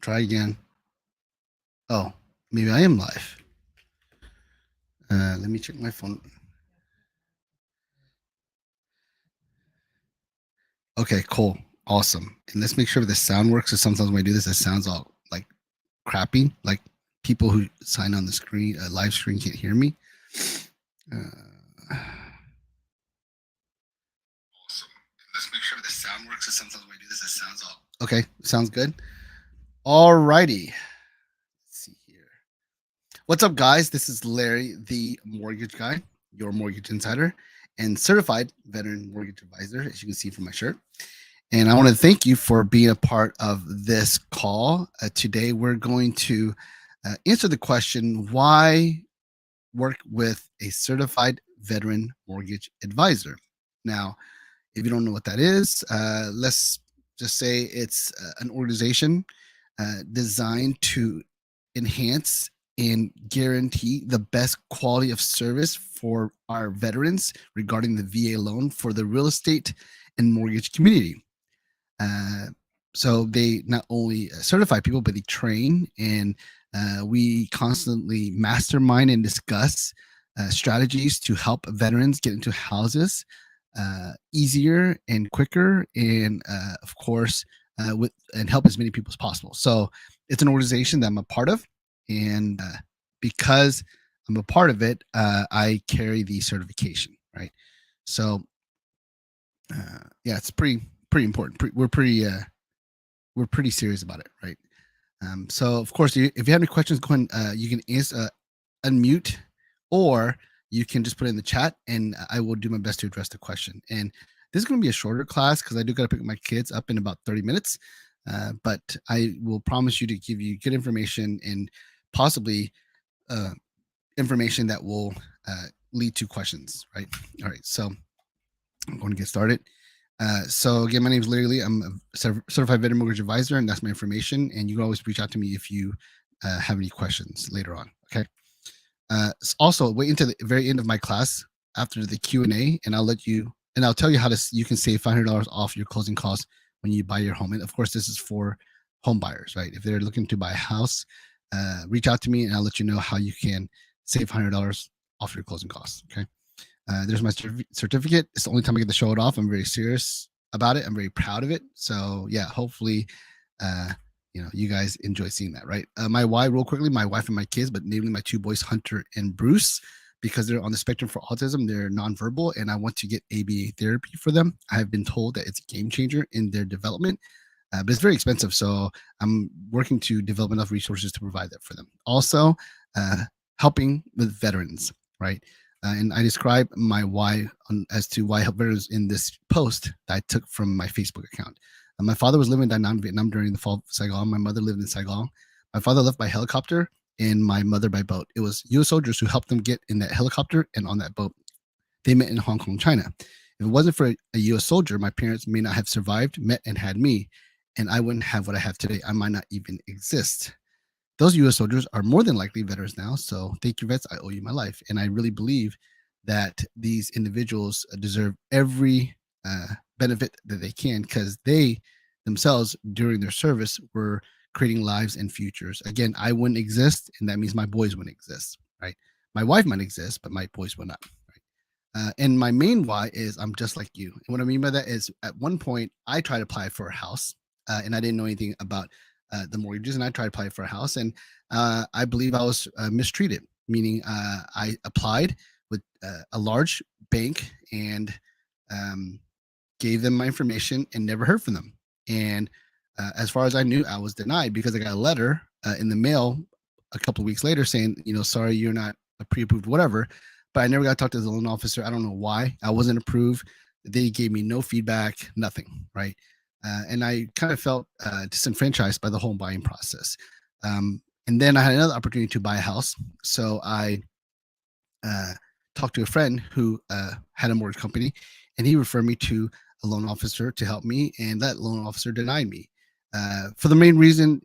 Try again. Oh, maybe I am live. Let me check my phone. Okay, cool. Awesome. And let's make sure the sound works. Because sometimes when I do this, it sounds all like crappy. Like people who sign on the screen, live screen, can't hear me. Awesome. Let's make sure the sound works. Because sometimes when I do this, it sounds all okay. Sounds good. All righty. Let's see here. What's up, guys? This is Larry, the mortgage guy, your mortgage insider, and certified veteran mortgage advisor, as you can see from my shirt. And I want to thank you for being a part of this call. Today, we're going to answer the question, why work with a certified veteran mortgage advisor? Now, if you don't know what that is, let's just say it's an organization designed to enhance and guarantee the best quality of service for our veterans regarding the VA loan for the real estate and mortgage community. So they not only certify people, but they train, and we constantly mastermind and discuss strategies to help veterans get into houses easier and quicker, and of course, with and help as many people as possible. So it's an organization that I'm a part of, and because I'm a part of it, I carry the certification, right? So yeah, it's pretty important. We're pretty serious about it, right? So of course, if you have any questions, go ahead. You can unmute, or you can just put it in the chat, and I will do my best to address the question. And this is going to be a shorter class because I do got to pick my kids up in about 30 minutes. But I will promise you to give you good information and possibly information that will lead to questions, right? All right, so I'm going to get started. So again, my name is Larry Lee. I'm a certified veteran mortgage advisor, and that's my information. And you can always reach out to me if you have any questions later on. Okay. Also, wait until the very end of my class after the Q&A, and I'll tell you how you can save $500 off your closing costs when you buy your home. And of course, this is for home buyers, right? If they're looking to buy a house, reach out to me, and I'll let you know how you can save $500 off your closing costs. Okay. There's my certificate. It's the only time I get to show it off. I'm very serious about it. I'm very proud of it. So yeah, hopefully, you guys enjoy seeing that, right? My why, real quickly, my wife and my kids, but namely my two boys, Hunter and Bruce, because they're on the spectrum for autism. They're nonverbal, and I want to get ABA therapy for them. I have been told that it's a game changer in their development, but it's very expensive. So I'm working to develop enough resources to provide that for them. Also, helping with veterans, right? And I describe my why as to why I help veterans in this post that I took from my Facebook account. My father was living in Vietnam during the fall of Saigon. My mother lived in Saigon. My father left by helicopter, and my mother by boat. It was U.S. soldiers who helped them get in that helicopter and on that boat. They met in Hong Kong, China. If it wasn't for a U.S. soldier, my parents may not have survived, met, and had me, and I wouldn't have what I have today. I might not even exist. Those U.S. soldiers are more than likely veterans now. So thank you, vets. I owe you my life. And I really believe that these individuals deserve every benefit that they can, because they themselves, during their service, were creating lives and futures. Again, I wouldn't exist, and that means my boys wouldn't exist, right? My wife might exist, but my boys would not. Right? And my main why is I'm just like you. And what I mean by that is, at one point, I tried to apply for a house, and I didn't know anything about the mortgages, and I tried to apply for a house, and I believe I was mistreated, meaning I applied with a large bank and gave them my information and never heard from them. And as far as I knew, I was denied because I got a letter in the mail a couple of weeks later saying, sorry, you're not pre-approved, whatever. But I never got to talk to the loan officer. I don't know why. I wasn't approved. They gave me no feedback, nothing, right? And I kind of felt disenfranchised by the whole buying process. And then I had another opportunity to buy a house. So I talked to a friend who had a mortgage company, and he referred me to a loan officer to help me, and that loan officer denied me. For the main reason,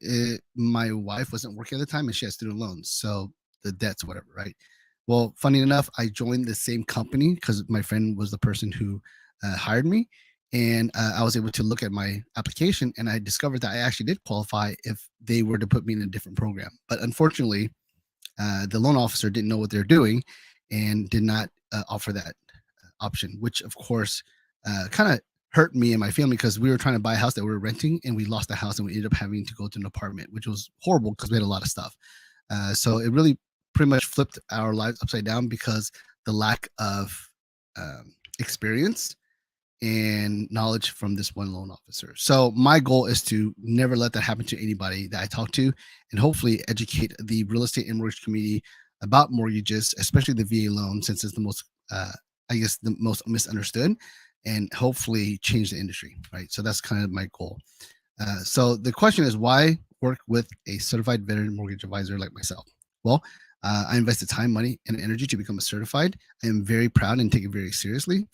my wife wasn't working at the time, and she had student loans. So the debts, whatever, right? Well, funny enough, I joined the same company because my friend was the person who hired me. And I was able to look at my application, and I discovered that I actually did qualify if they were to put me in a different program. But unfortunately, the loan officer didn't know what they're doing and did not offer that option, which of course kind of hurt me and my family because we were trying to buy a house that we were renting, and we lost the house and we ended up having to go to an apartment, which was horrible because we had a lot of stuff. So it really pretty much flipped our lives upside down because the lack of experience and knowledge from this one loan officer. So my goal is to never let that happen to anybody that I talk to, and hopefully educate the real estate and mortgage community about mortgages, especially the VA loan, since it's the most, I guess, the most misunderstood, and hopefully change the industry. Right. So that's kind of my goal. So the question is, why work with a certified veteran mortgage advisor like myself? Well, I invested time, money, and energy to become a certified. I am very proud and take it very seriously.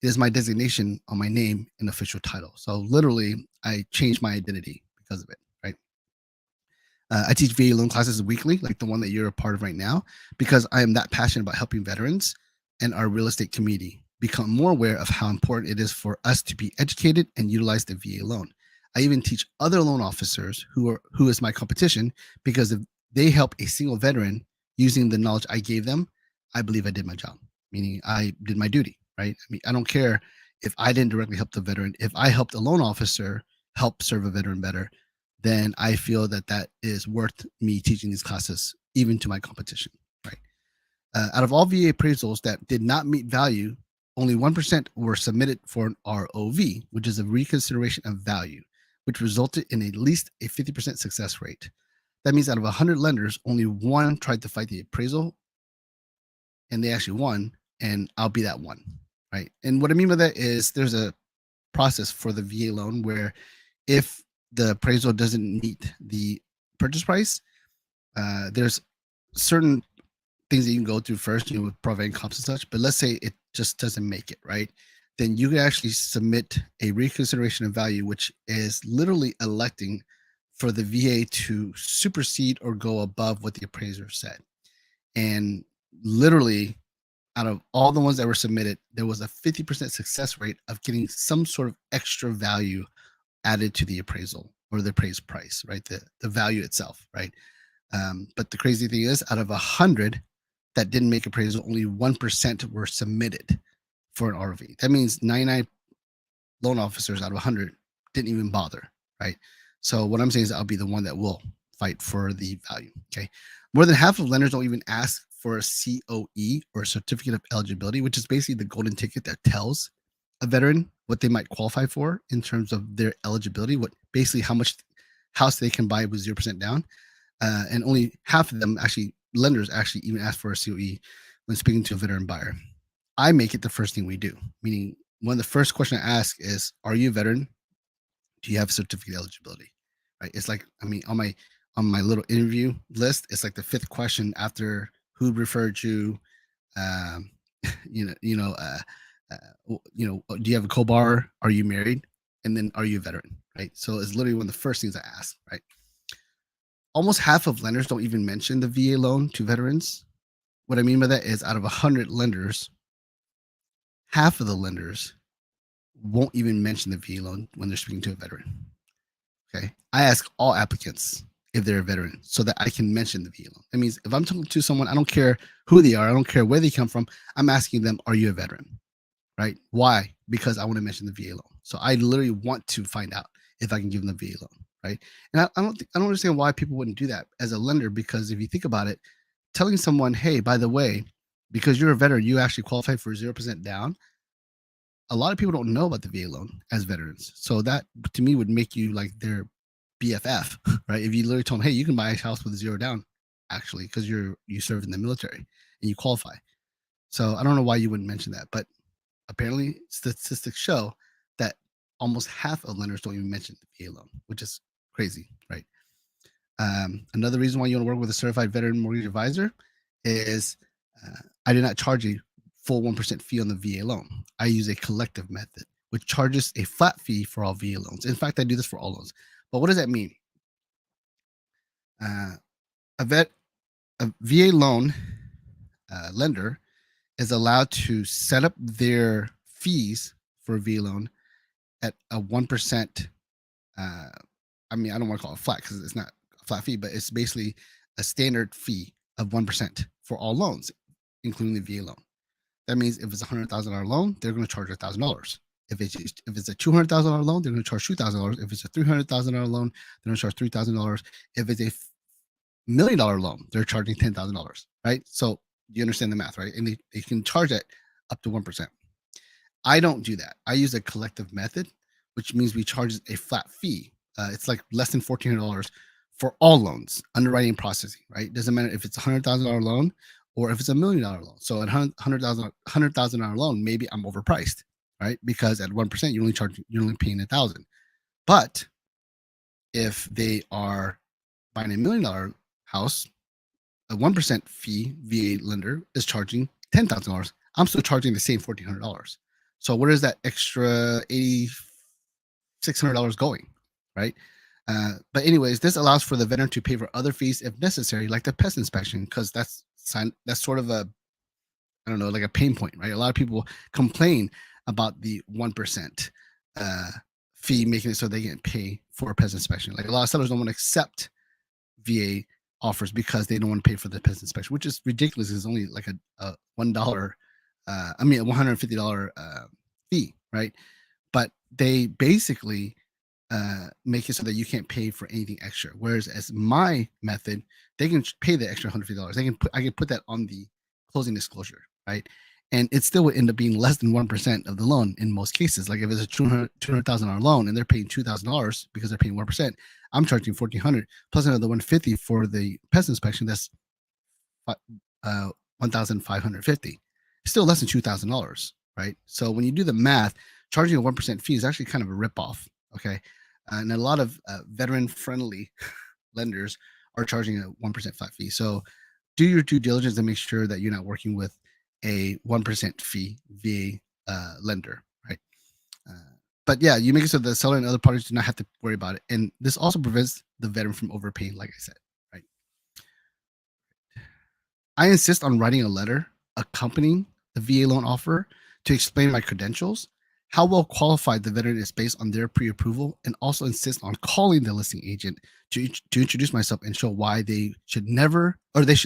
It is my designation on my name and official title. So literally, I changed my identity because of it. Right. I teach VA loan classes weekly, like the one that you're a part of right now, because I am that passionate about helping veterans and our real estate community become more aware of how important it is for us to be educated and utilize the VA loan. I even teach other loan officers who is my competition, because if they help a single veteran using the knowledge I gave them, I believe I did my job, meaning I did my duty, right? I mean, I don't care if I didn't directly help the veteran. If I helped a loan officer help serve a veteran better, then I feel that that is worth me teaching these classes, even to my competition, right? Out of all VA appraisals that did not meet value, only 1% were submitted for an ROV, which is a reconsideration of value, which resulted in at least a 50% success rate. That means out of 100 lenders, only one tried to fight the appraisal, and they actually won, and I'll be that one, right? And what I mean by that is there's a process for the VA loan where if the appraisal doesn't meet the purchase price, there's certain things that you can go through first, with providing comps and such. But let's say it just doesn't make it, right? Then you can actually submit a reconsideration of value, which is literally electing for the VA to supersede or go above what the appraiser said. And literally, out of all the ones that were submitted, there was a 50% success rate of getting some sort of extra value added to the appraisal or the appraised price, right? The value itself, right? But the crazy thing is, out of 100 that didn't make appraisal, only 1% were submitted for an ROV. That means 99 loan officers out of 100 didn't even bother, right? So what I'm saying is I'll be the one that will fight for the value. Okay. More than half of lenders don't even ask for a COE, or certificate of eligibility, which is basically the golden ticket that tells a veteran what they might qualify for in terms of their eligibility, what basically how much house they can buy with 0% down. And only half of them actually, lenders actually even ask for a COE when speaking to a veteran buyer. I make it the first thing we do, meaning one of the first questions I ask is, are you a veteran? Do you have certificate eligibility? Right. It's like, I mean, on my little interview list, it's like the fifth question after who referred you, um, do you have a co-bar? Are you married? And then, are you a veteran? Right. So it's literally one of the first things I ask. Right. Almost half of lenders don't even mention the VA loan to veterans. What I mean by that is, out of 100 lenders, half of the lenders won't even mention the VA loan when they're speaking to a veteran. Okay. I ask all applicants if they're a veteran so that I can mention the VA loan. That means if I'm talking to someone, I don't care who they are, I don't care where they come from, I'm asking them, are you a veteran? Right? Why? Because I want to mention the VA loan. So I literally want to find out if I can give them the VA loan. Right. And I don't understand why people wouldn't do that as a lender, because if you think about it, telling someone, hey, by the way, because you're a veteran, you actually qualify for 0% down. A lot of people don't know about the VA loan as veterans. So that to me would make you like their BFF, right? If you literally told them, hey, you can buy a house with 0 down, actually, because you served in the military and you qualify. So I don't know why you wouldn't mention that, but apparently statistics show that almost half of lenders don't even mention the VA loan, which is crazy, right? Another reason why you want to work with a certified veteran mortgage advisor is I did not charge a full 1% fee on the VA loan. I use a collective method, which charges a flat fee for all VA loans. In fact, I do this for all loans. But what does that mean? Uh, a VA loan lender is allowed to set up their fees for a VA loan at a 1%. I mean, I don't want to call it flat because it's not a flat fee, but it's basically a standard fee of 1% for all loans, including the VA loan. That means if it's $100,000 loan, they're going to charge $1,000. If it's a $200,000 loan, they're going to charge $2,000. If it's a $300,000 loan, they're going to charge $3,000. If it's a $1 million loan, they're charging $10,000. Right? So you understand the math, right? And they can charge it up to 1%. I don't do that. I use a collective method, which means we charge a flat fee. It's like less than $1,400 for all loans, underwriting and processing, right? Doesn't matter if it's a $100,000 loan or if it's a $1 million loan. So at $100,000 loan, maybe I'm overpriced, right? Because at 1%, you're only paying $1,000. But if they are buying $1 million house, a 1% fee VA lender is charging $10,000. I'm still charging the same $1,400. So where is that extra $8,600 going, right? But anyways, this allows for the veteran to pay for other fees if necessary, like the pest inspection, because that's sort of I don't know, like a pain point, right? A lot of people complain about the 1% fee, making it so they can pay for a pest inspection. Like a lot of sellers don't want to accept VA offers because they don't want to pay for the pest inspection, which is ridiculous. It's only like a $1, a $150 fee, right? But they basically make it so that you can't pay for anything extra. Whereas as my method, they can pay the extra $150. I can put that on the closing disclosure, right? And it still would end up being less than 1% of the loan in most cases. Like if it's a $200,000 loan and they're paying $2,000 because they're paying 1%, I'm charging $1,400 plus another $150 for the pest inspection. That's $1,550. Still less than $2,000, right? So when you do the math, charging a 1% fee is actually kind of a ripoff. Okay, and a lot of veteran-friendly lenders are charging a 1% flat fee. So do your due diligence and make sure that you're not working with a 1% fee VA lender, right? But yeah, you make it so the seller and other parties do not have to worry about it. And this also prevents the veteran from overpaying, like I said, right? I insist on writing a letter accompanying the VA loan offer to explain my credentials, how well qualified the veteran is based on their pre-approval, and also insist on calling the listing agent to introduce myself and show why they should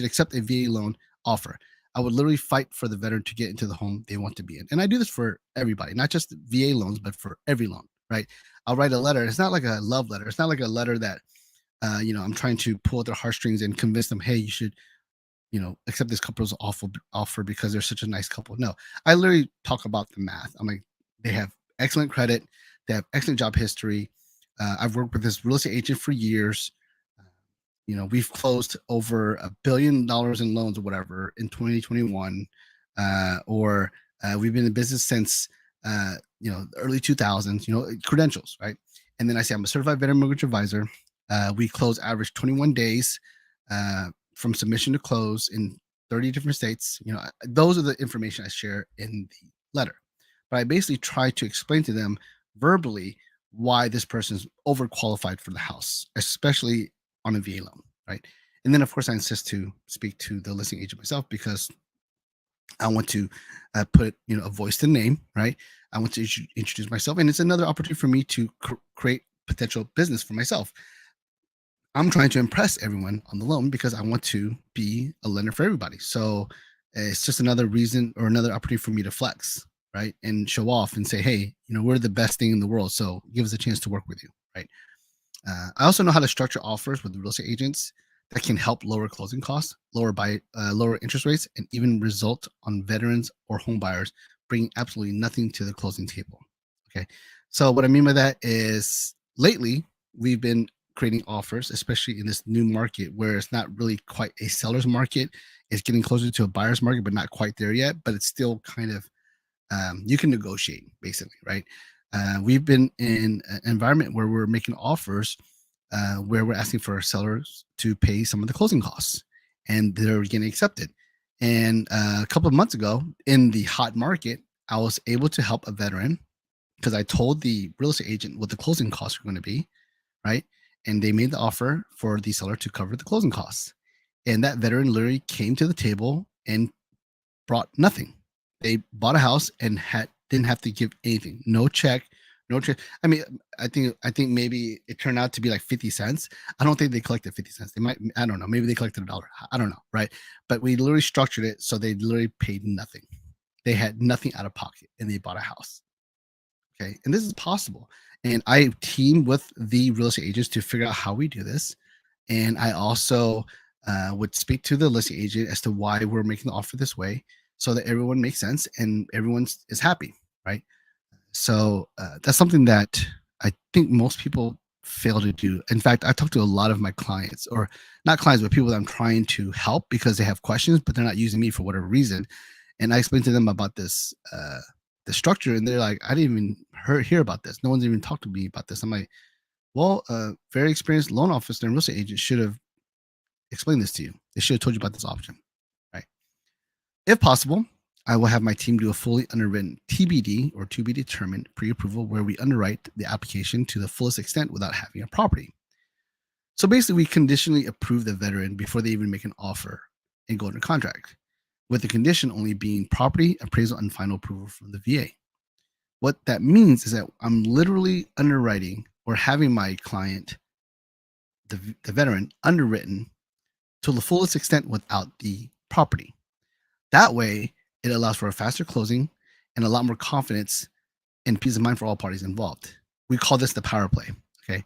accept a VA loan offer. I would literally fight for the veteran to get into the home they want to be in. And I do this for everybody, not just VA loans, but for every loan, right? I'll write a letter. It's not like a love letter. It's not like a letter that, I'm trying to pull at their heartstrings and convince them, hey, you should, accept this couple's offer because they're such a nice couple. No, I literally talk about the math. I'm like, they have excellent credit. They have excellent job history. I've worked with this real estate agent for years. We've closed over $1 billion in loans or whatever in 2021, or we've been in business since the early 2000s. Credentials, right? And then I say I'm a certified veteran mortgage advisor. We close average 21 days from submission to close in 30 different states. Those are the information I share in the letter. But I basically try to explain to them verbally why this person is overqualified for the house, especially on a VA loan, right? And then, of course, I insist to speak to the listing agent myself because I want to put, a voice to name, right? I want to introduce myself, and it's another opportunity for me to create potential business for myself. I'm trying to impress everyone on the loan because I want to be a lender for everybody. So it's just another reason or another opportunity for me to flex, right? And show off and say, hey, we're the best thing in the world. So give us a chance to work with you, right? I also know how to structure offers with real estate agents that can help lower closing costs, lower interest rates, and even result on veterans or home buyers bringing absolutely nothing to the closing table. Okay. So what I mean by that is lately we've been creating offers, especially in this new market where it's not really quite a seller's market. It's getting closer to a buyer's market, but not quite there yet. But it's still kind of, you can negotiate basically, right? We've been in an environment where we're making offers where we're asking for our sellers to pay some of the closing costs, and they're getting accepted. And a couple of months ago in the hot market, I was able to help a veteran because I told the real estate agent what the closing costs were going to be, right? And they made the offer for the seller to cover the closing costs. And that veteran literally came to the table and brought nothing. They bought a house and didn't have to give anything, no check, No chance. I mean, I think maybe it turned out to be like 50 cents. I don't think they collected 50 cents. They might, I don't know. Maybe they collected $1. I don't know. Right. But we literally structured it so they literally paid nothing. They had nothing out of pocket and they bought a house. Okay. And this is possible. And I team with the real estate agents to figure out how we do this. And I also would speak to the listing agent as to why we're making the offer this way so that everyone makes sense and everyone is happy. Right. So that's something that I think most people fail to do. In fact, I talk to a lot of my clients, or not clients, but people that I'm trying to help because they have questions, but they're not using me for whatever reason. And I explain to them about this the structure, and they're like, "I didn't even hear about this. No one's even talked to me about this." I'm like, "Well, a very experienced loan officer and real estate agent should have explained this to you. They should have told you about this option, right?" If possible, I will have my team do a fully underwritten TBD, or to be determined pre-approval, where we underwrite the application to the fullest extent without having a property. So basically, we conditionally approve the veteran before they even make an offer and go under contract, with the condition only being property appraisal and final approval from the VA. What that means is that I'm literally underwriting or having my client, the veteran, underwritten to the fullest extent without the property. That way, it allows for a faster closing and a lot more confidence and peace of mind for all parties involved. We call this the power play. Okay.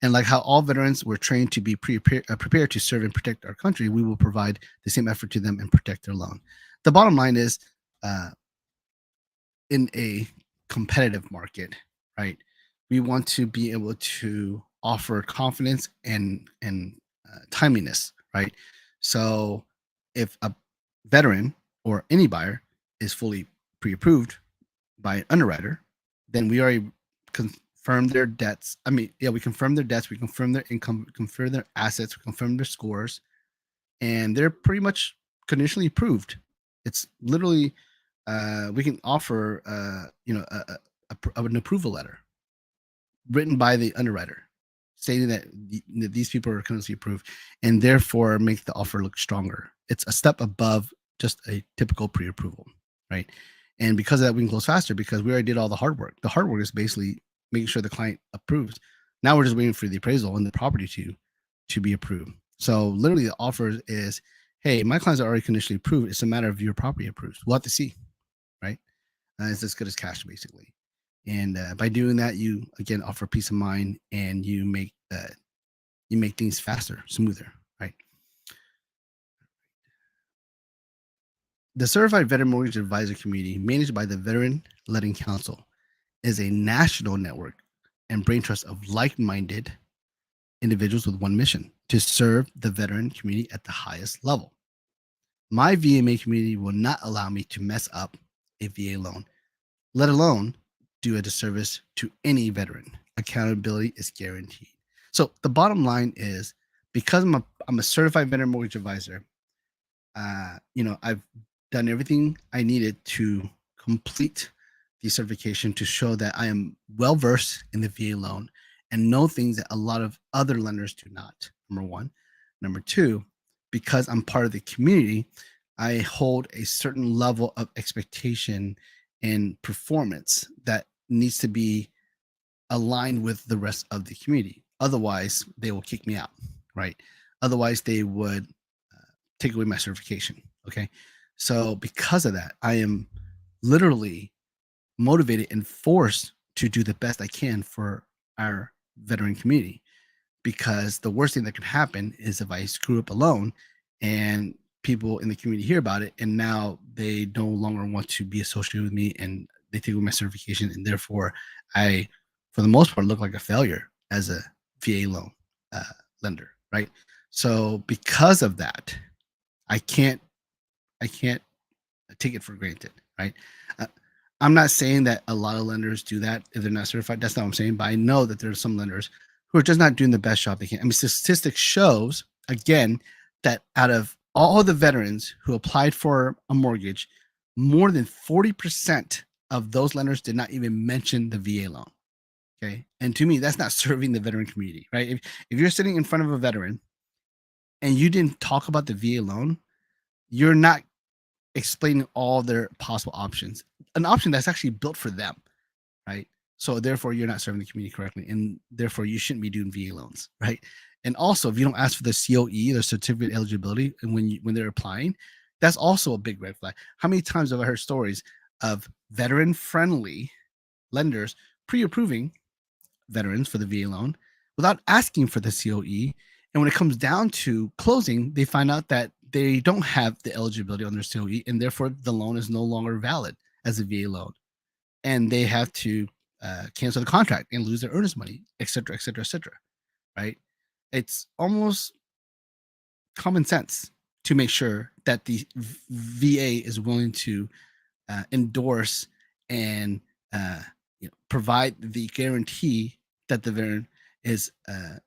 And like how all veterans were trained to be prepared to serve and protect our country, we will provide the same effort to them and protect their loan. The bottom line is, uh, in a competitive market, right? We want to be able to offer confidence and timeliness, right? So if a veteran or any buyer is fully pre-approved by an underwriter, then we already confirm their debts. I mean, yeah, we confirm their debts, we confirm their income, we confirm their assets, we confirm their scores, and they're pretty much conditionally approved. It's literally we can offer an approval letter written by the underwriter stating that these people are conditionally approved and therefore make the offer look stronger. It's a step above just a typical pre-approval, right? And because of that, we can close faster because we already did all the hard work. The hard work is basically making sure the client approves. Now we're just waiting for the appraisal and the property to be approved. So literally the offer is, hey, my clients are already conditionally approved. It's a matter of your property approved. We'll have to see, right? It's as good as cash, basically. And by doing that, you again offer peace of mind, and you make things faster, smoother, right? The Certified Veteran Mortgage Advisor Community, managed by the Veteran Letting Council, is a national network and brain trust of like-minded individuals with one mission: to serve the veteran community at the highest level. My VMA community will not allow me to mess up a VA loan, let alone do a disservice to any veteran. Accountability is guaranteed. So the bottom line is, because I'm a certified veteran mortgage advisor, I've done everything I needed to complete the certification to show that I am well versed in the VA loan and know things that a lot of other lenders do not. Number one. Number two, because I'm part of the community, I hold a certain level of expectation and performance that needs to be aligned with the rest of the community. Otherwise, they will kick me out, right? Otherwise, they would take away my certification. Okay. So, because of that, I am literally motivated and forced to do the best I can for our veteran community, because the worst thing that can happen is if I screw up alone and people in the community hear about it, and now they no longer want to be associated with me and they take away my certification, and therefore I, for the most part, look like a failure as a VA loan uh, lender, right? So because of that, I can't I can't take it for granted, right? Uh, I'm not saying that a lot of lenders do that if they're not certified. That's not what I'm saying. But I know that there are some lenders who are just not doing the best job they can. I mean, statistics shows, again, that out of all the veterans who applied for a mortgage, more than 40% of those lenders did not even mention the VA loan. Okay. And to me, that's not serving the veteran community, right? If you're sitting in front of a veteran and you didn't talk about the VA loan, you're not explaining all their possible options, an option that's actually built for them, right? So therefore, you're not serving the community correctly, and therefore you shouldn't be doing VA loans, right? And also, if you don't ask for the COE, the certificate eligibility, and when they're applying, that's also a big red flag. How many times have I heard stories of veteran-friendly lenders pre-approving veterans for the VA loan without asking for the COE? And when it comes down to closing, they find out that they don't have the eligibility on their COE, and therefore the loan is no longer valid as a VA loan, and they have to cancel the contract and lose their earnest money, et cetera, et cetera, et cetera. Right? It's almost common sense to make sure that the VA is willing to endorse and provide the guarantee that the veteran is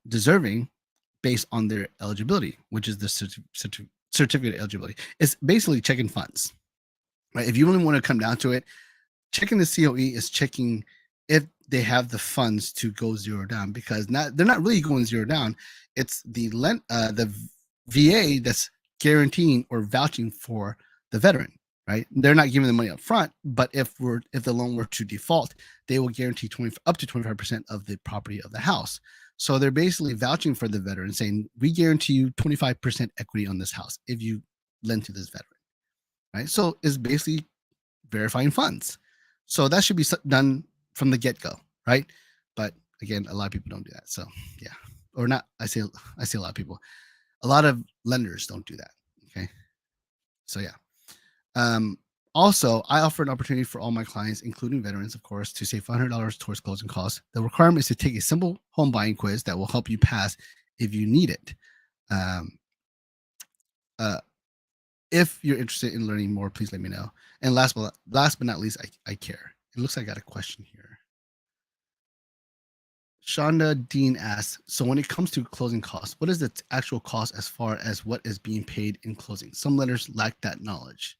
deserving based on their eligibility, which is the certificate eligibility. It's basically checking funds. Right? If you really want to come down to it, checking the COE is checking if they have the funds to go zero down, because they're not really going zero down. It's the VA that's guaranteeing or vouching for the veteran, right? They're not giving the money up front, but if the loan were to default, they will guarantee up to 25% of the property of the house. So they're basically vouching for the veteran, saying, we guarantee you 25% equity on this house if you lend to this veteran, right? So it's basically verifying funds. So that should be done from the get-go, right? But again, a lot of people don't do that. So yeah, or not. I say a lot of people. A lot of lenders don't do that. Okay. So yeah. Also, I offer an opportunity for all my clients, including veterans, of course, to save $500 towards closing costs. The requirement is to take a simple home buying quiz that will help you pass if you need it. If you're interested in learning more, please let me know. And last but not least, I care. It looks like I got a question here. Shonda Dean asks, so when it comes to closing costs, what is the actual cost as far as what is being paid in closing? Some lenders lack that knowledge.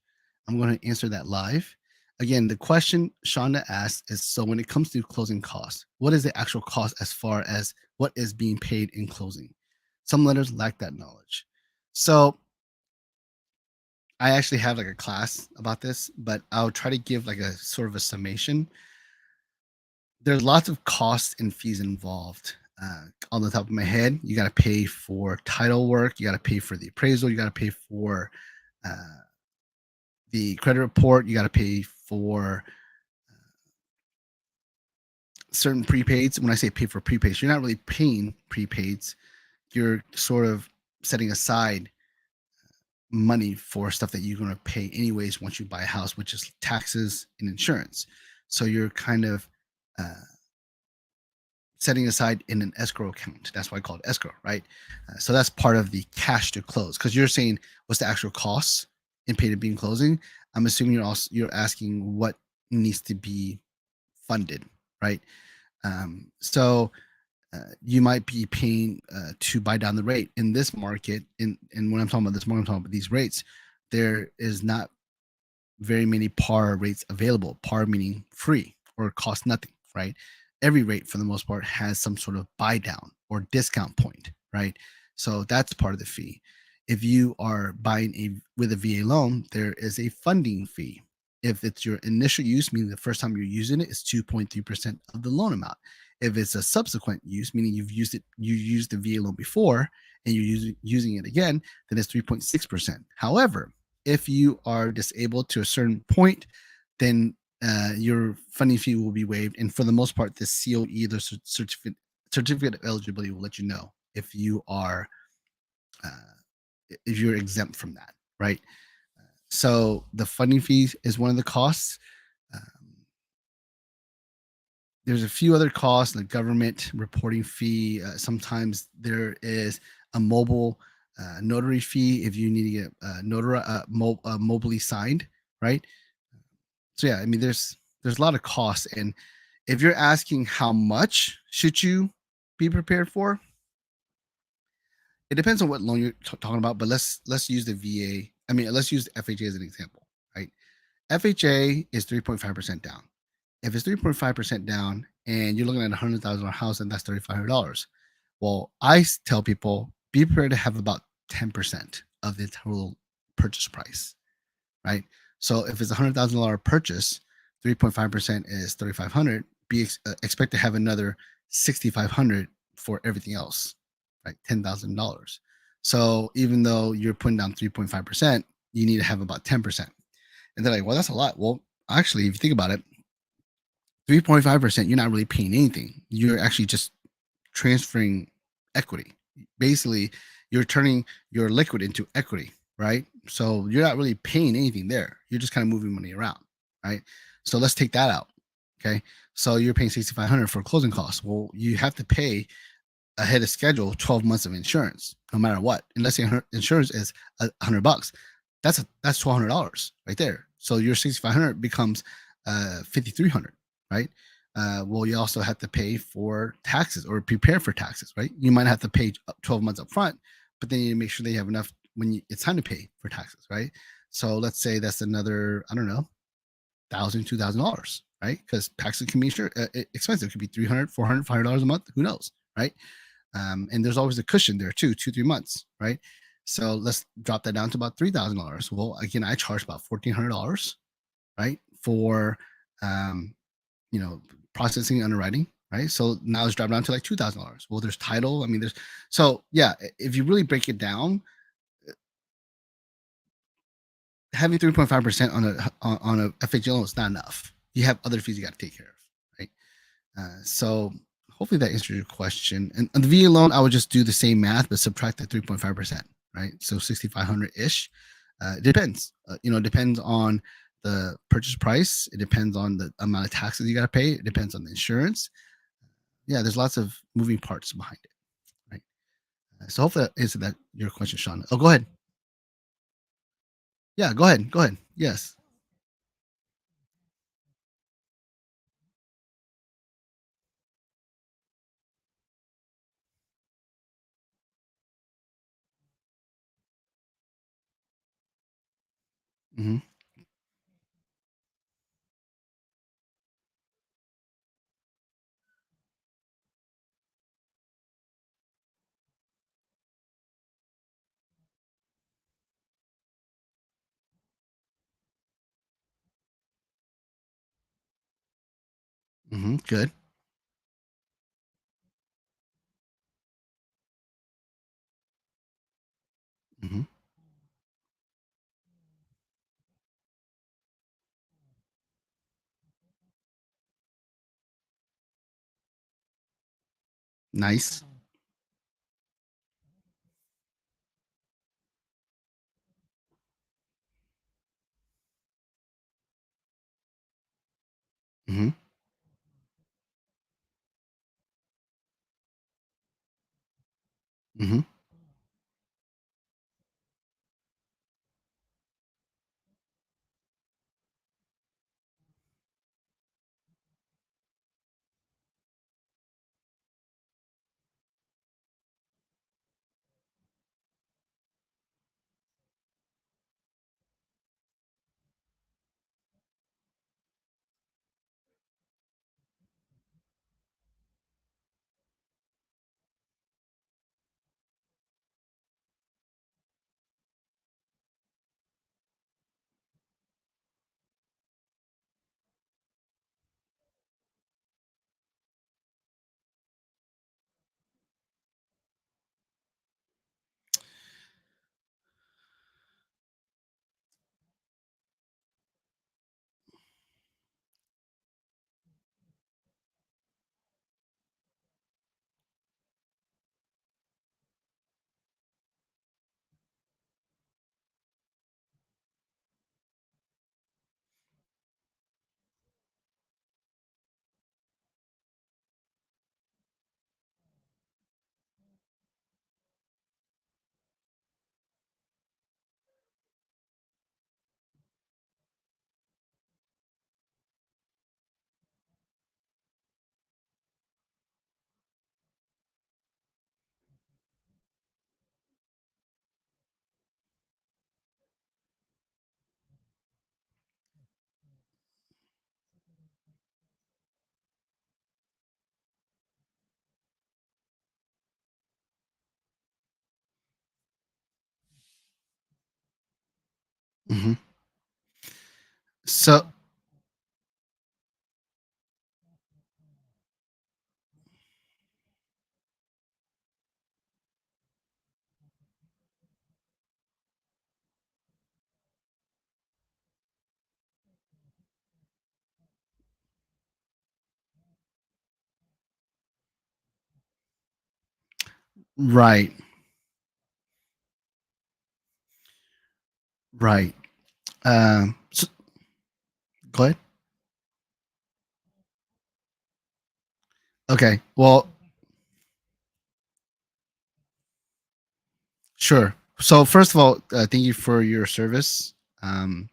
I'm going to answer that live. Again, the question Shonda asks is, so when it comes to closing costs, what is the actual cost as far as what is being paid in closing? Some lenders lack that knowledge. So I actually have like a class about this, but I'll try to give like a sort of a summation. There's lots of costs and fees involved. On the top of my head, you got to pay for title work, you got to pay for the appraisal, you got to pay for the credit report, you got to pay for certain prepaids. When I say pay for prepaids, you're not really paying prepaids. You're sort of setting aside money for stuff that you're going to pay anyways once you buy a house, which is taxes and insurance. So you're kind of setting aside in an escrow account. That's why I call it escrow, right? So that's part of the cash to close. Because you're saying what's the actual costs in paid to be in closing. I'm assuming you're asking what needs to be funded, right? So you might be paying to buy down the rate in this market. And when I'm talking about this market, I'm talking about these rates. There is not very many par rates available. Par meaning free or cost nothing, right? Every rate for the most part has some sort of buy down or discount point, right? So that's part of the fee. If you are buying with a VA loan, there is a funding fee. If it's your initial use, meaning the first time you're using it, it's 2.3% of the loan amount. If it's a subsequent use, meaning you used the VA loan before and you're using it again, then it's 3.6%. However, if you are disabled to a certain point, then your funding fee will be waived. And for the most part, the COE, the certificate of eligibility, will let you know if you are if you're exempt from that, right? So the funding fee is one of the costs. There's a few other costs, the government reporting fee. Sometimes there is a mobile notary fee if you need to get mobily signed, right? So yeah, I mean, there's a lot of costs, and if you're asking how much should you be prepared for, it depends on what loan you're talking about. But let's use the VA. I mean, let's use the FHA as an example, right? FHA is 3.5% down. If it's 3.5% down and you're looking at a $100,000 house, and that's $3,500. Well, I tell people be prepared to have about 10% of the total purchase price, right? So if it's a $100,000 purchase, 3.5% is $3,500. expect to have another 6,500 for everything else, right? $10,000. So even though you're putting down 3.5%, you need to have about 10%. And they're like, well, that's a lot. Well, actually, if you think about it, 3.5%, you're not really paying anything. You're actually just transferring equity. Basically, you're turning your liquid into equity, right? So you're not really paying anything there. You're just kind of moving money around, right? So let's take that out. Okay. So you're paying 6,500 for closing costs. Well, you have to pay ahead of schedule 12 months of insurance, no matter what. Unless your insurance is $100, that's $1,200 right there. So your 6,500 becomes 5,300, right? Well, you also have to pay for taxes or prepare for taxes, right? You might have to pay 12 months up front, but then you make sure that you have enough when it's time to pay for taxes, right? So let's say that's another, I don't know, $2,000, right? Because taxes can be expensive. It could be 300, 400, $500 a month. Who knows, right? And there's always a cushion there too, 2, 3 months, right? So let's drop that down to about $3,000. Well, again, I charge about $1,400, right, for um, you know, processing and underwriting, right? So now it's dropped down to like $2,000. Well, there's title. I mean, there's so yeah. If you really break it down, having 3.5% on a FHA loan is not enough. You have other fees you got to take care of, right? So hopefully that answers your question. And on the VA loan, I would just do the same math, but subtract the 3.5%, right? So 6,500 ish. It depends. It depends on the purchase price. It depends on the amount of taxes you got to pay. It depends on the insurance. Yeah, there's lots of moving parts behind it, right? So hopefully that answered your question, Sean. Oh, go ahead. Yeah, go ahead. Go ahead. Yes. Hmm. Hmm. Good. Hmm. Nice. Hmm. Hmm. Hmm. So Right. Right. So, go ahead. Okay. Well, sure. So first of all, thank you for your service. Um,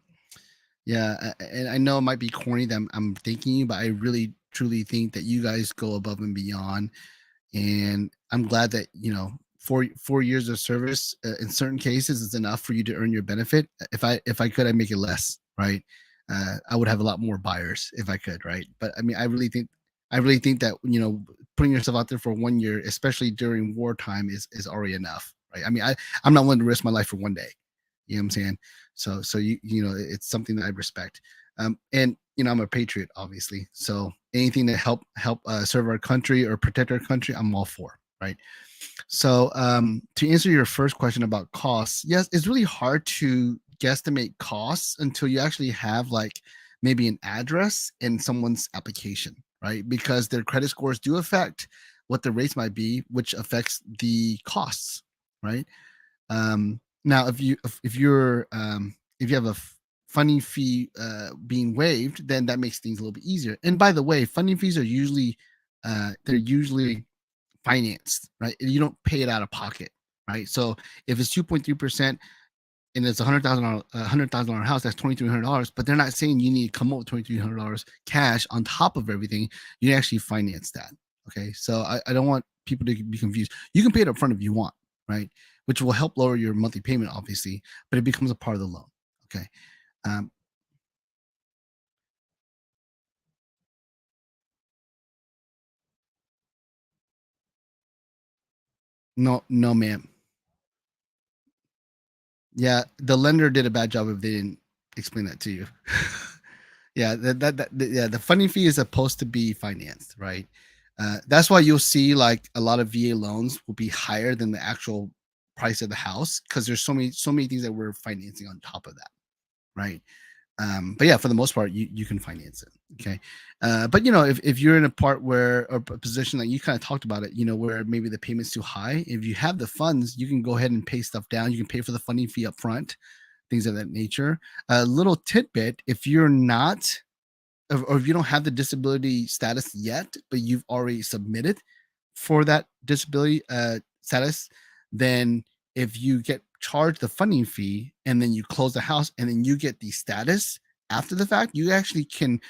yeah, and I know it might be corny that I'm thanking you, but I really truly think that you guys go above and beyond, and I'm glad that 4 years of service in certain cases is enough for you to earn your benefit. If I could, I'd make it less, right? I would have a lot more buyers if I could, right? But I mean, I really think that putting yourself out there for 1 year, especially during wartime, is already enough, right? I mean, I'm not willing to risk my life for one day. You know what I'm saying? So it's something that I respect. And I'm a patriot, obviously. So anything to help serve our country or protect our country, I'm all for. Right. So to answer your first question about costs, yes, it's really hard to guesstimate costs until you actually have like maybe an address in someone's application, right? Because their credit scores do affect what the rates might be, which affects the costs, right? Now, if you have a funding fee being waived, then that makes things a little bit easier. And by the way, funding fees are usually they're usually financed, right? You don't pay it out of pocket, right? So if it's 2.3% and it's $100,000 house, that's $2,300. But they're not saying you need to come up with $2,300 cash on top of everything. You actually finance that. Okay, so I don't want people to be confused. You can pay it up front if you want, right? Which will help lower your monthly payment, obviously, but it becomes a part of the loan. Okay. Um, no, no, ma'am. Yeah, the lender did a bad job if they didn't explain that to you. Yeah, yeah, the funding fee is supposed to be financed, right? That's why you'll see like a lot of VA loans will be higher than the actual price of the house because there's so many things that we're financing on top of that, right? But yeah, for the most part, you can finance it. Okay, but if you're in a part where or a position that you kind of talked about it, where maybe the payment's too high, if you have the funds, you can go ahead and pay stuff down. You can pay for the funding fee up front, things of that nature. A little tidbit: if you're not or if you don't have the disability status yet, but you've already submitted for that disability status, then if you get charged the funding fee and then you close the house and then you get the status after the fact, you actually can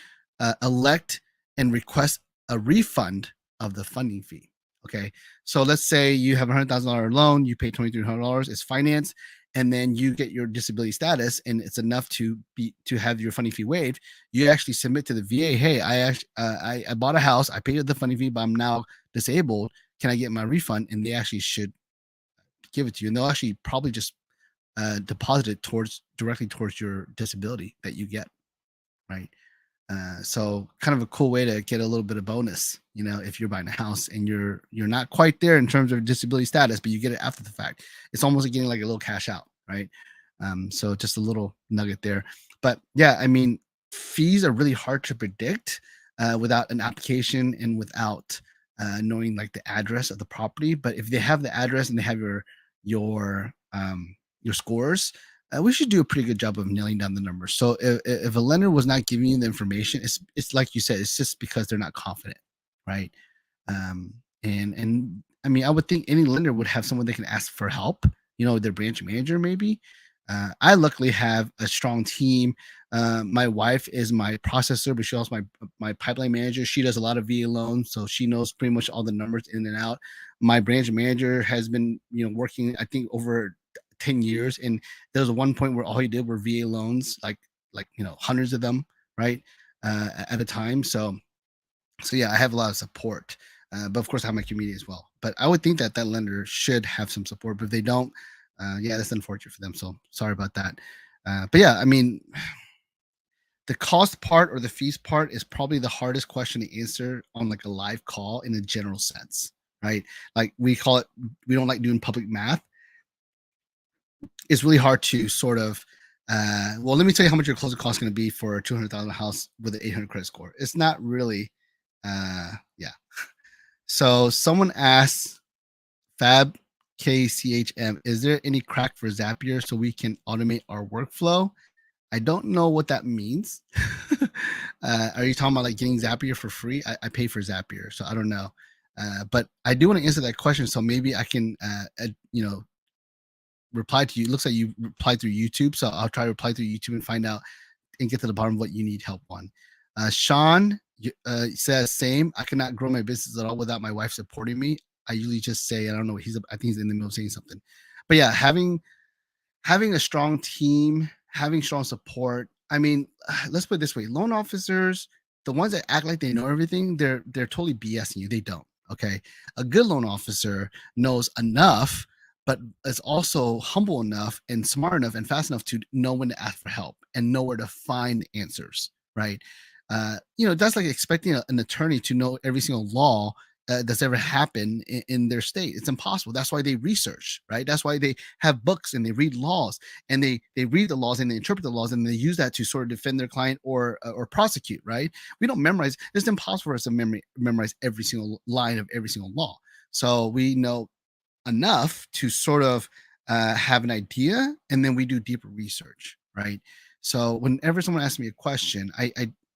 elect and request a refund of the funding fee. Okay. So let's say you have $100,000 loan, you pay $2,300, it's financed, and then you get your disability status and it's enough to have your funding fee waived. You actually submit to the VA, hey, I bought a house, I paid the funding fee, but I'm now disabled. Can I get my refund? And they actually should give it to you, and they'll actually probably just deposit it towards directly towards your disability that you get, right? So kind of a cool way to get a little bit of bonus, if you're buying a house and you're not quite there in terms of disability status, but you get it after the fact. It's almost like getting like a little cash out, right? So just a little nugget there. But yeah, I mean, fees are really hard to predict without an application and without knowing like the address of the property. But if they have the address and they have your scores, we should do a pretty good job of nailing down the numbers. So if a lender was not giving you the information, it's like you said, it's just because they're not confident, right? And I mean, I would think any lender would have someone they can ask for help. Their branch manager maybe. I luckily have a strong team. My wife is my processor, but she also my pipeline manager. She does a lot of VA loans, so she knows pretty much all the numbers in and out. My branch manager has been working, I think, over 10 years, and there was one point where all he did were VA loans, like hundreds of them, right, at a time. So yeah, I have a lot of support, but of course I have my community as well. But I would think that that lender should have some support, but if they don't, yeah, that's unfortunate for them. So sorry about that. But yeah, I mean, the cost part or the fees part is probably the hardest question to answer on like a live call in a general sense, right? Like we call it, we don't like doing public math. It's really hard to sort of well, let me tell you how much your closing cost is going to be for a 200,000 house with an 800 credit score. It's not really yeah. So someone asked Fab, KCHM, is there any crack for Zapier so we can automate our workflow? I don't know what that means. Are you talking about like getting Zapier for free? I pay for Zapier, so I don't know. But I do want to answer that question, so maybe I can, reply to you. It looks like you replied through YouTube, so I'll try to reply through YouTube and find out and get to the bottom of what you need help on. Sean says, same. I cannot grow my business at all without my wife supporting me. I usually just say, I don't know. I think he's in the middle of saying something. But yeah, having a strong team, having strong support. I mean, let's put it this way: loan officers, the ones that act like they know everything, they're totally BSing you. They don't. Okay, a good loan officer knows enough, but is also humble enough and smart enough and fast enough to know when to ask for help and know where to find answers. Right. That's like expecting an attorney to know every single law that's ever happened in their state. It's impossible. That's why they research, right? That's why they have books and they read laws and they read the laws and they interpret the laws and they use that to sort of defend their client or prosecute, right? We don't memorize. It's impossible for us to memorize every single line of every single law. So we know enough to sort of have an idea, and then we do deeper research, right? So whenever someone asks me a question, I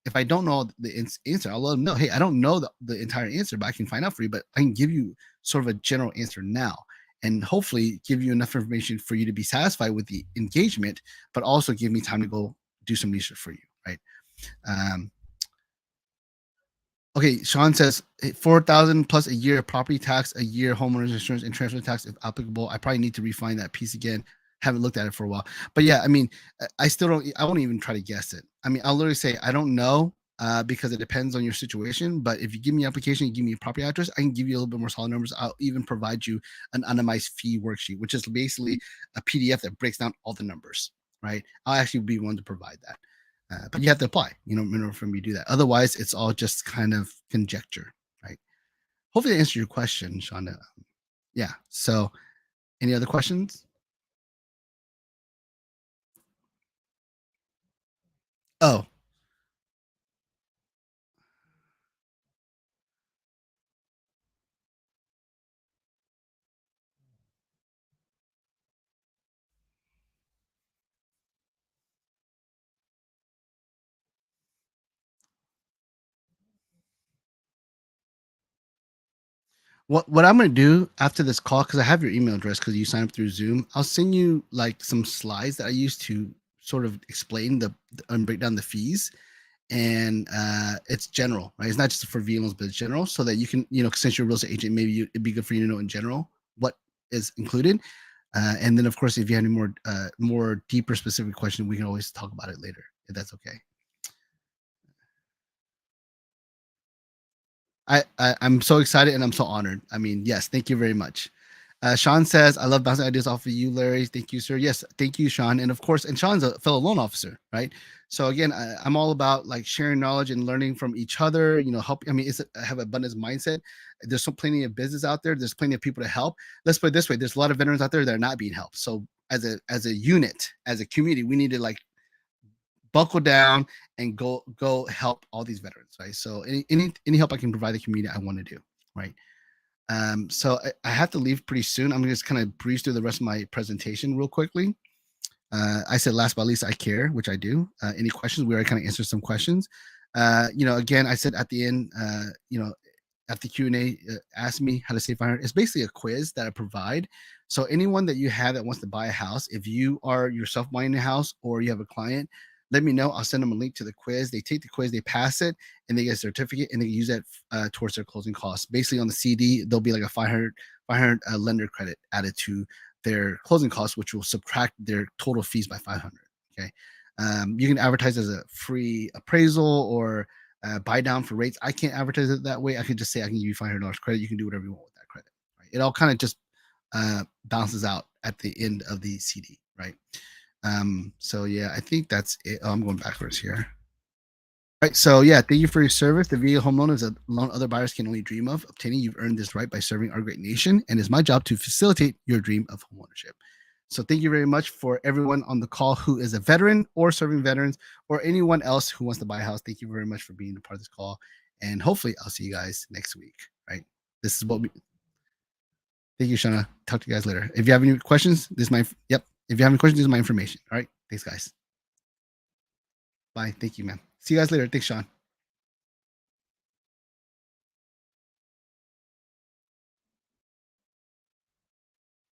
if I don't know the answer, I'll let them know, hey, I don't know the entire answer, but I can find out for you. But I can give you sort of a general answer now, and hopefully give you enough information for you to be satisfied with the engagement, but also give me time to go do some research for you, right? Um, Okay, Sean says 4,000 plus a year property tax, a year homeowners insurance and transfer tax if applicable. I probably need to refine that piece again. Haven't looked at it for a while, but yeah, I mean, I still don't. I won't even try to guess it. I mean, I'll literally say I don't know because it depends on your situation. But if you give me an application, you give me a property address, I can give you a little bit more solid numbers. I'll even provide you an anonymized fee worksheet, which is basically a PDF that breaks down all the numbers. Right? I'll actually be one to provide that. But you have to apply, in order for me to do that. Otherwise, it's all just kind of conjecture, right? Hopefully, I answered your question, Shonda. Yeah. So, any other questions? Oh, what I'm gonna do after this call, because I have your email address because you signed up through Zoom. I'll send you like some slides that I use to sort of explain and break down the fees. And it's general, right? It's not just for VLONs, but it's general, so that you can, since you're a real estate agent, maybe it'd be good for you to know in general what is included. And then, of course, if you have any more deeper specific questions, we can always talk about it later if that's okay. I'm so excited and I'm so honored. I mean, yes, thank you very much. Sean says, I love bouncing ideas off of you, Larry. Thank you, sir. Yes, thank you, Sean. And of course, and Sean's a fellow loan officer, right? So again, I'm all about like sharing knowledge and learning from each other. Help. I mean, I have abundance mindset. There's so plenty of business out there. There's plenty of people to help. Let's put it this way: there's a lot of veterans out there that are not being helped. So as a unit, as a community, we need to like buckle down and go help all these veterans, right? So any help I can provide the community, I want to do, right? So I have to leave pretty soon. I'm gonna just kind of breeze through the rest of my presentation real quickly. I said last but least, I care, which I do. Any questions? We already kind of answered some questions. Again, I said at the end, after Q&A, ask me how to save 500. It's basically a quiz that I provide. So anyone that you have that wants to buy a house, if you are yourself buying a house or you have a client, let me know. I'll send them a link to the quiz. They take the quiz, they pass it, and they get a certificate, and they use that towards their closing costs. Basically, on the CD, there'll be like a 500 lender credit added to their closing costs, which will subtract their total fees by 500. Okay. You can advertise as a free appraisal or buy down for rates. I can't advertise it that way. I can just say I can give you $500 credit. You can do whatever you want with that credit. Right? It all kind of just bounces out at the end of the CD, right? So yeah, I think that's it. Oh, I'm going backwards here. Right. So yeah, thank you for your service. The VA home loan is a loan other buyers can only dream of obtaining. You've earned this right by serving our great nation, and it's my job to facilitate your dream of homeownership. So thank you very much for everyone on the call who is a veteran or serving veterans or anyone else who wants to buy a house. Thank you very much for being a part of this call. And hopefully I'll see you guys next week. Right. This is what we Thank you, Shauna. Talk to you guys later. If you have any questions, this is my yep. If you have any questions, this is my information. All right. Thanks, guys. Bye. Thank you, man. See you guys later. Thanks, Sean.